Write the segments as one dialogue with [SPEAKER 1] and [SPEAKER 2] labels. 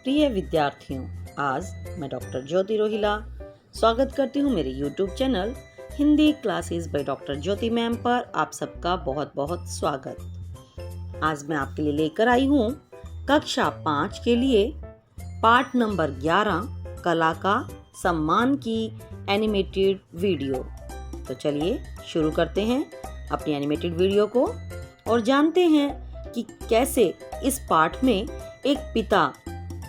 [SPEAKER 1] प्रिय विद्यार्थियों, आज मैं डॉक्टर ज्योति रोहिला स्वागत करती हूँ मेरे YouTube channel Hindi classes by doctor Jyoti ma'am पर। आप सबका बहुत बहुत स्वागत। आज मैं आपके लिए लेकर आई हूँ कक्षा 5 के लिए पाठ नंबर 11 कला का सम्मान की एनिमेटेड वीडियो। तो चलिए शुरू करते हैं अपनी एनिमेटेड वीडियो को और जानते हैं कि कैसे इस पाठ में एक पिता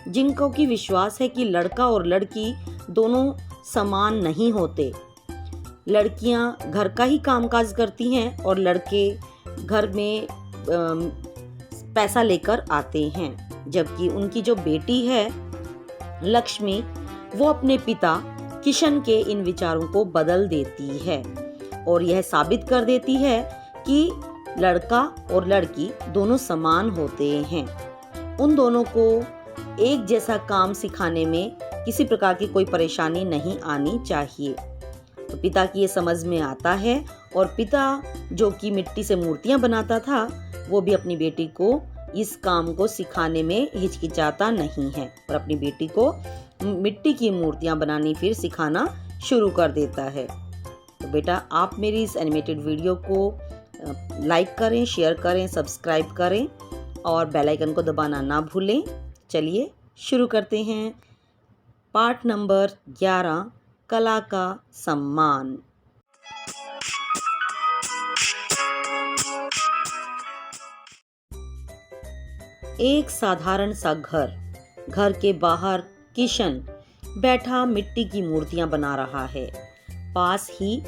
[SPEAKER 1] जिनको की विश्वास है कि लड़का और लड़की दोनों समान नहीं होते। लड़कियां घर का ही कामकाज करती हैं और लड़के घर में पैसा लेकर आते हैं, जबकि उनकी जो बेटी है लक्ष्मी वो अपने पिता किशन के इन विचारों को बदल देती है और यह साबित कर देती है कि लड़का और लड़की दोनों समान होते हैं। उन दोनों को एक जैसा काम सिखाने में किसी प्रकार की कोई परेशानी नहीं आनी चाहिए। तो पिता की ये समझ में आता है और पिता जो कि मिट्टी से मूर्तियां बनाता था वो भी अपनी बेटी को इस काम को सिखाने में हिचकिचाता नहीं है और अपनी बेटी को मिट्टी की मूर्तियां बनानी फिर सिखाना शुरू कर देता है। तो बेटा आप मेरी इस एनिमेटेड वीडियो को लाइक करें, शेयर करें, सब्सक्राइब करें और बेल आइकन को दबाना ना भूलें। चलिए शुरू करते हैं पाठ नंबर 11 कला का सम्मान। एक साधारण सा घर के बाहर किशन बैठा मिट्टी की मूर्तियां बना रहा है। पास ही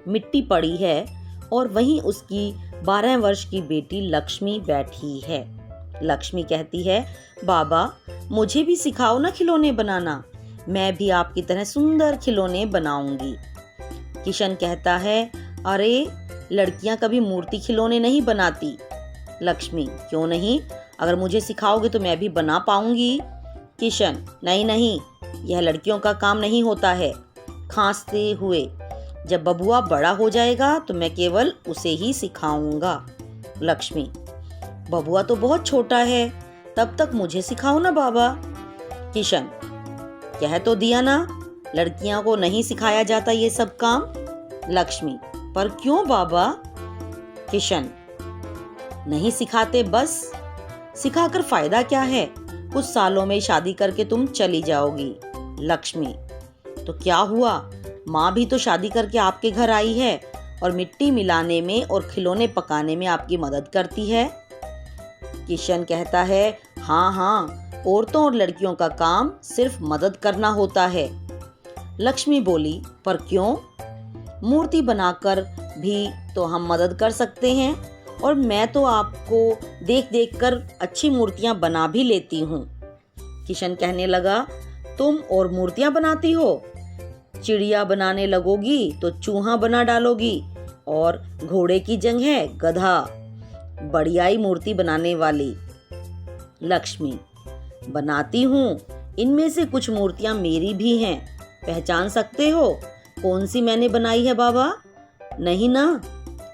[SPEAKER 1] मिट्टी पड़ी है और वहीं उसकी 12 वर्ष की बेटी लक्ष्मी बैठी है। लक्ष्मी कहती है, बाबा मुझे भी सिखाओ ना खिलौने बनाना, मैं भी आपकी तरह सुंदर खिलौने बनाऊंगी। किशन कहता है, अरे लड़कियां कभी मूर्ति खिलौने नहीं बनाती। लक्ष्मी, क्यों नहीं, अगर मुझे सिखाओगे तो मैं भी बना पाऊंगी। किशन, नहीं, यह लड़कियों का काम नहीं होता है। खांसते हुए, जब बबुआ बड़ा हो जाएगा तो मैं केवल उसे ही सिखाऊंगा। लक्ष्मी, बबुआ तो बहुत छोटा है, तब तक मुझे सिखाओ ना बाबा। किशन, कह तो दिया ना, लड़कियां को नहीं सिखाया जाता ये सब काम। लक्ष्मी, पर क्यों बाबा? किशन, नहीं सिखाते बस, सिखाकर फायदा क्या है, कुछ सालों में शादी करके तुम चली जाओगी। लक्ष्मी, तो क्या हुआ, माँ भी तो शादी करके आपके घर आई है और मिट्टी मिलाने में और खिलौने पकाने में आपकी मदद करती है। किशन कहता है, हाँ, औरतों और लड़कियों का काम सिर्फ मदद करना होता है। लक्ष्मी बोली, पर क्यों? मूर्ति बनाकर भी तो हम मदद कर सकते हैं और मैं तो आपको देख कर अच्छी मूर्तियां बना भी लेती हूँ। किशन कहने लगा, तुम और मूर्तियां बनाती हो? चिड़िया बनाने लगोगी तो चूहा बना डालोगी और घोड़े की जंग है गधा, बढ़ियाई मूर्ति बनाने वाली। लक्ष्मी, बनाती हूँ, इनमें से कुछ मूर्तियां मेरी भी हैं, पहचान सकते हो कौन सी मैंने बनाई है बाबा? नहीं ना,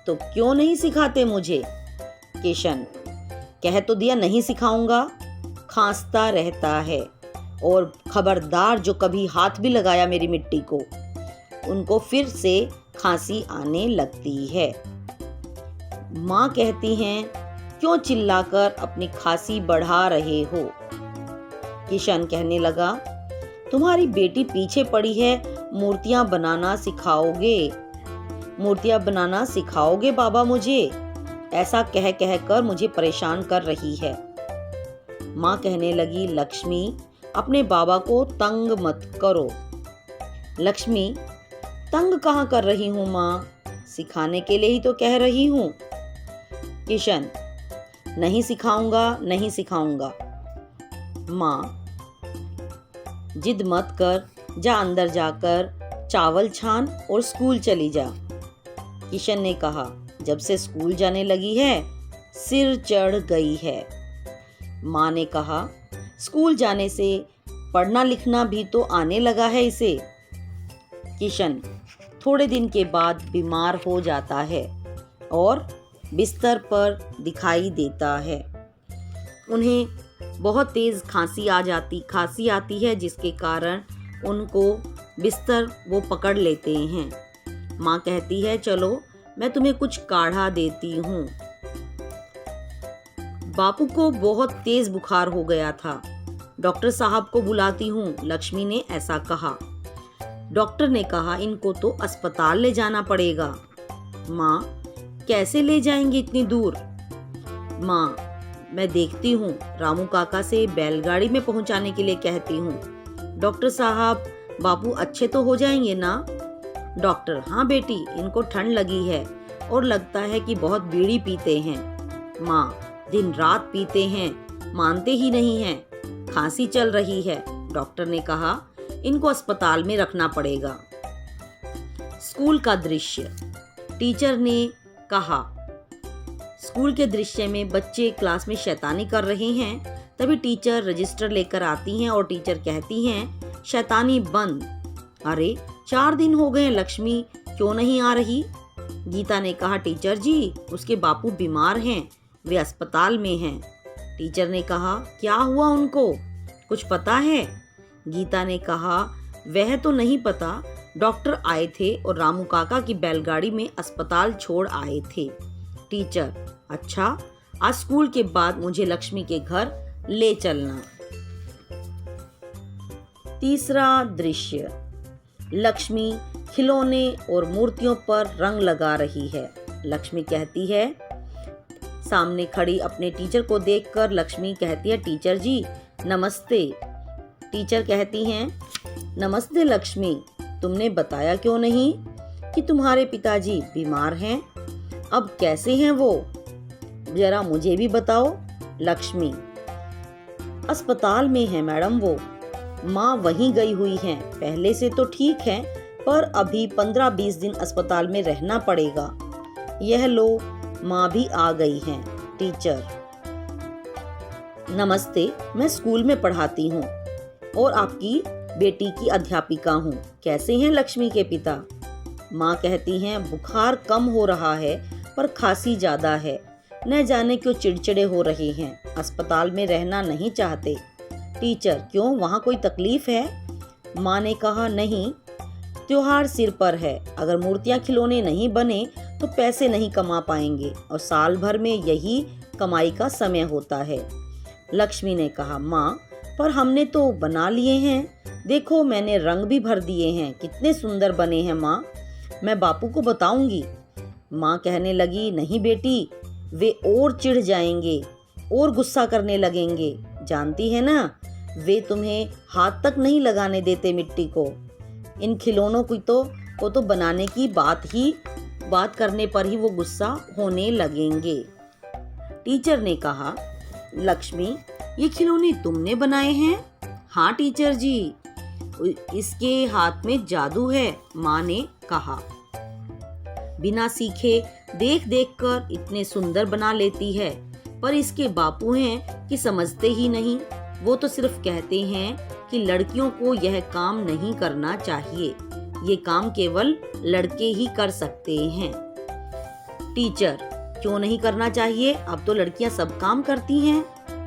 [SPEAKER 1] तो क्यों नहीं सिखाते मुझे? किशन, कह तो दिया नहीं सिखाऊंगा, खांसता रहता है और खबरदार जो कभी हाथ भी लगाया मेरी मिट्टी को, उनको फिर से खांसी आने लगती है। माँ कहती हैं, क्यों चिल्लाकर अपनी खांसी बढ़ा रहे हो? किशन कहने लगा, तुम्हारी बेटी पीछे पड़ी है, मूर्तियां बनाना सिखाओगे बाबा मुझे? ऐसा कह कर मुझे परेशान कर रही है। माँ कहने लगी, लक्ष्मी अपने बाबा को तंग मत करो। लक्ष्मी, तंग कहाँ कर रही हूँ माँ, सिखाने के लिए ही तो कह रही हूँ। किशन, नहीं सिखाऊंगा। माँ, जिद मत कर, जा अंदर जाकर चावल छान और स्कूल चली जा। किशन ने कहा, जब से स्कूल जाने लगी है सिर चढ़ गई है। माँ ने कहा, स्कूल जाने से पढ़ना लिखना भी तो आने लगा है इसे। किशन थोड़े दिन के बाद बीमार हो जाता है और बिस्तर पर दिखाई देता है। उन्हें बहुत तेज खांसी आती है, जिसके कारण उनको बिस्तर वो पकड़ लेते हैं। माँ कहती है चलो मैं तुम्हें कुछ काढ़ा देती हूँ। बापू को बहुत तेज बुखार हो गया था। डॉक्टर साहब को बुलाती हूँ, लक्ष्मी ने ऐसा कहा। डॉक्टर ने कहा इनको तो अस्पताल ले जाना पड़ेगा। माँ, कैसे ले जाएंगे इतनी दूर? माँ, मैं देखती हूँ, रामू काका से बैलगाड़ी में पहुँचाने के लिए कहती हूँ। डॉक्टर साहब, बापू अच्छे तो हो जाएंगे ना? डॉक्टर, हाँ बेटी, इनको ठंड लगी है और लगता है कि बहुत बीड़ी पीते हैं। माँ, दिन रात पीते हैं, मानते ही नहीं हैं, खांसी चल रही है। डॉक्टर ने कहा इनको अस्पताल में रखना पड़ेगा। स्कूल का दृश्य। टीचर ने कहा। स्कूल के दृश्य में बच्चे क्लास में शैतानी कर रहे हैं। तभी टीचर रजिस्टर लेकर आती हैं और टीचर कहती हैं शैतानी बंद। अरे 4 दिन हो गए, लक्ष्मी क्यों नहीं आ रही? गीता ने कहा टीचर जी, उसके बापू बीमार हैं, वे अस्पताल में हैं। टीचर ने कहा क्या हुआ उनको, कुछ पता है? गीता ने कहा वह तो नहीं पता, डॉक्टर आए थे और रामू काका की बैलगाड़ी में अस्पताल छोड़ आए थे। टीचर, अच्छा, आज स्कूल के बाद मुझे लक्ष्मी के घर ले चलना। तीसरा दृश्य। लक्ष्मी खिलौने और मूर्तियों पर रंग लगा रही है। लक्ष्मी कहती है, सामने खड़ी अपने टीचर को देखकर लक्ष्मी कहती है टीचर जी नमस्ते। टीचर कहती हैं नमस्ते लक्ष्मी, तुमने बताया क्यों नहीं कि तुम्हारे पिताजी बीमार हैं? अब कैसे हैं वो, जरा मुझे भी बताओ। लक्ष्मी, अस्पताल में है मैडम वो, माँ वहीं गई हुई हैं, पहले से तो ठीक है पर अभी 15-20 दिन अस्पताल में रहना पड़ेगा। यह लो, माँ भी आ गई हैं। टीचर, नमस्ते, मैं स्कूल में पढ़ाती हूँ और आपकी बेटी की अध्यापिका हूँ। कैसे हैं लक्ष्मी के पिता? माँ कहती हैं बुखार कम हो रहा है पर खांसी ज्यादा है, न जाने क्यों चिड़चिड़े हो रहे हैं, अस्पताल में रहना नहीं चाहते। टीचर, क्यों, वहाँ कोई तकलीफ है? माँ ने कहा नहीं, त्योहार सिर पर है, अगर मूर्तियाँ खिलौने नहीं बने तो पैसे नहीं कमा पाएंगे और साल भर में यही कमाई का समय होता है। लक्ष्मी ने कहा माँ, पर हमने तो बना लिए हैं, देखो मैंने रंग भी भर दिए हैं, कितने सुंदर बने हैं माँ, मैं बापू को बताऊंगी। माँ कहने लगी नहीं बेटी, वे और चिढ़ जाएंगे और गुस्सा करने लगेंगे, जानती है ना, वे तुम्हें हाथ तक नहीं लगाने देते मिट्टी को। इन खिलौनों को तो बनाने की बात करने पर ही वो गुस्सा होने लगेंगे। टीचर ने कहा लक्ष्मी, ये खिलौने तुमने बनाए हैं? हाँ टीचर जी, इसके हाथ में जादू है, माँ ने कहा। बिना सीखे देख देख कर इतने सुंदर बना लेती है, पर इसके बापू हैं कि समझते ही नहीं, वो तो सिर्फ कहते हैं कि लड़कियों को यह काम नहीं करना चाहिए, ये काम केवल लड़के ही कर सकते हैं। टीचर, क्यों नहीं करना चाहिए, अब तो लड़कियां सब काम करती हैं।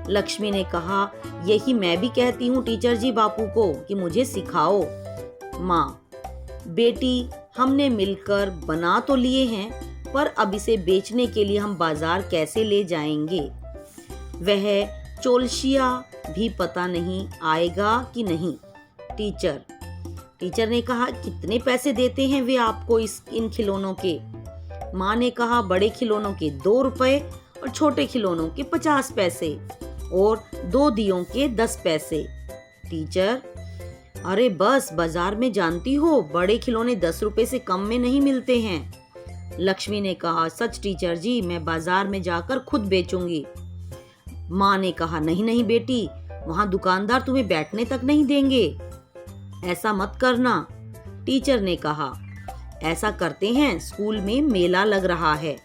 [SPEAKER 1] लक्ष्मी ने कहा यही मैं भी कहती हूँ टीचर जी बापू को कि मुझे सिखाओ। माँ, बेटी हमने मिलकर बना तो लिए हैं, पर अब इसे बेचने के लिए हम बाजार कैसे ले जाएंगे, वह चोलशिया भी पता नहीं आएगा कि नहीं। टीचर ने कहा कितने पैसे देते हैं वे आपको इन खिलौनों के? माँ ने कहा बड़े खिलौनों के 2 रुपए और छोटे खिलौनों के 50 पैसे और 2 दियों के 10 पैसे। टीचर, अरे बस, बाजार में जानती हो बड़े खिलौने 10 रुपए से कम में नहीं मिलते हैं। लक्ष्मी ने कहा सच टीचर जी, मैं बाजार में जाकर खुद बेचूंगी। माँ ने कहा नहीं नहीं बेटी, वहाँ दुकानदार तुम्हें बैठने तक नहीं देंगे, ऐसा मत करना। टीचर ने कहा ऐसा करते हैं, स्कूल में मेला लग रहा है,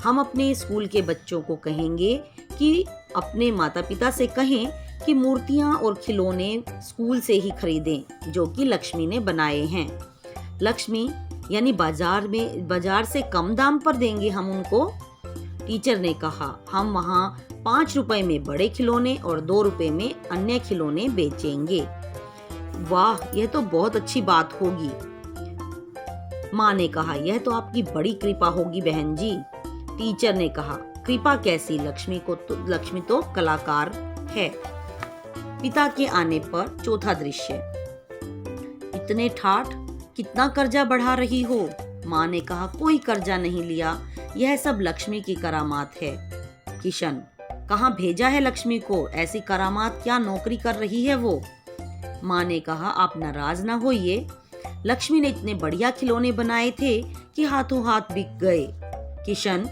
[SPEAKER 1] हम अपने स्कूल के बच्चों को कहेंगे कि अपने माता पिता से कहें कि मूर्तियाँ और खिलौने स्कूल से ही खरीदें जो कि लक्ष्मी ने बनाए हैं। लक्ष्मी यानी बाजार से कम दाम पर देंगे हम उनको। टीचर ने कहा हम वहाँ 5 रुपए में बड़े खिलौने और 2 रुपए में अन्य खिलौने बेचेंगे। वाह, यह तो बहुत अच्छी बात होगी। माँ ने कहा, यह तो आपकी बड़ी कृपा होगी बहन जी। टीचर ने कहा, कृपा कैसी, लक्ष्मी तो कलाकार है। पिता के आने पर चौथा दृश्य। इतने ठाठ, कितना कर्जा बढ़ा रही हो। माँ ने कहा, कोई कर्जा नहीं लिया, यह सब लक्ष्मी की करामात है। किशन, कहाँ भेजा है लक्ष्मी को, ऐसी करामात, क्या नौकरी कर रही है वो। माँ ने कहा, आप नाराज ना होइए, लक्ष्मी ने इतने बढ़िया खिलौने बनाए थे कि हाथों हाथ बिक गए। किशन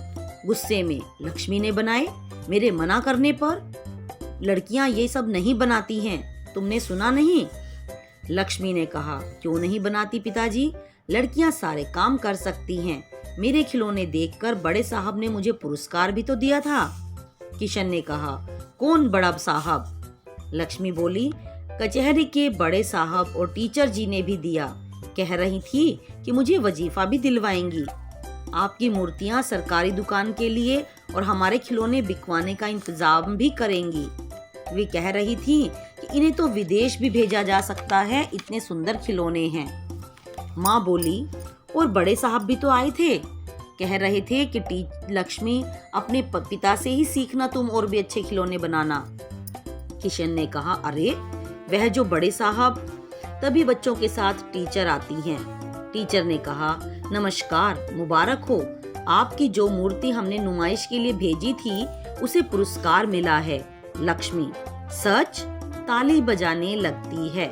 [SPEAKER 1] गुस्से में, लक्ष्मी ने बनाए, मेरे मना करने पर। लड़कियां ये सब नहीं बनाती हैं, तुमने सुना नहीं। लक्ष्मी ने कहा, क्यों नहीं बनाती पिताजी, लड़कियां सारे काम कर सकती हैं। मेरे खिलौने देखकर बड़े साहब ने मुझे पुरस्कार भी तो दिया था। किशन ने कहा, कौन बड़ा साहब। लक्ष्मी बोली, कचहरी के बड़े साहब और टीचर जी ने भी दिया, कह रही थी कि मुझे वजीफा भी दिलवाएंगी। आपकी मूर्तियां सरकारी दुकान के लिए और हमारे खिलौने बिकवाने का इंतजाम भी करेंगी। वे कह रही थी कि इन्हें तो विदेश भी भेजा जा सकता है, इतने सुंदर खिलौने हैं। माँ बोली, और बड़े साहब भी तो आए थे, कह रहे थे कि लक्ष्मी अपने पिता से ही सीखना तुम और भी अच्छे खिलौने बनाना। किशन ने कहा, अरे वह जो बड़े साहब। तभी बच्चों के साथ टीचर आती हैं। टीचर ने कहा, नमस्कार, मुबारक हो, आपकी जो मूर्ति हमने नुमाइश के लिए भेजी थी उसे पुरस्कार मिला है। लक्ष्मी, सच? ताली बजाने लगती है,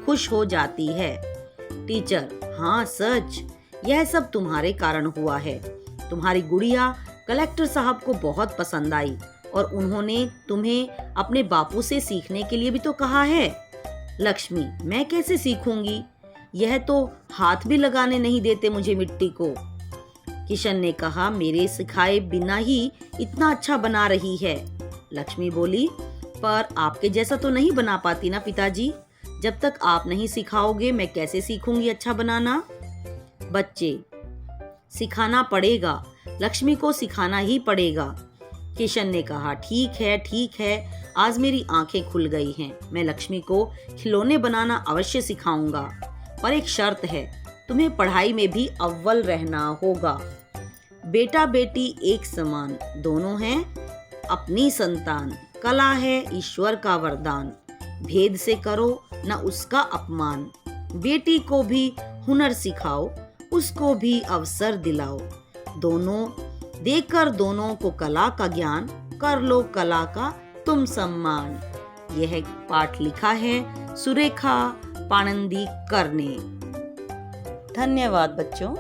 [SPEAKER 1] खुश हो जाती है। टीचर, हाँ सच, यह सब तुम्हारे कारण हुआ है। तुम्हारी गुड़िया कलेक्टर साहब को बहुत पसंद आई और उन्होंने तुम्हें अपने बापू से सीखने के लिए भी तो कहा है। लक्ष्मी, मैं कैसे सीखूंगी, यह तो हाथ भी लगाने नहीं देते मुझे मिट्टी को। किशन ने कहा, मेरे सिखाए बिना ही इतना अच्छा बना रही है। लक्ष्मी बोली, पर आपके जैसा तो नहीं बना पाती ना पिताजी, जब तक आप नहीं सिखाओगे मैं कैसे सीखूंगी अच्छा बनाना। बच्चे, सिखाना पड़ेगा, लक्ष्मी को सिखाना ही पड़ेगा। किशन ने कहा, ठीक है, आज मेरी आंखें खुल गई हैं, मैं लक्ष्मी को खिलौने बनाना अवश्य सिखाऊंगा, पर एक शर्त है, तुम्हें पढ़ाई में भी अव्वल रहना होगा। बेटा बेटी एक समान, दोनों हैं अपनी संतान, कला है ईश्वर का वरदान, भेद से करो न उसका अपमान, बेटी को भी हुनर सिखाओ, उसको भी अवसर दिलाओ, दोनों देकर दोनों को कला का ज्ञान, कर लो कला का तुम सम्मान। यह पाठ लिखा है सुरेखा पाणंदीकर ने। धन्यवाद बच्चों।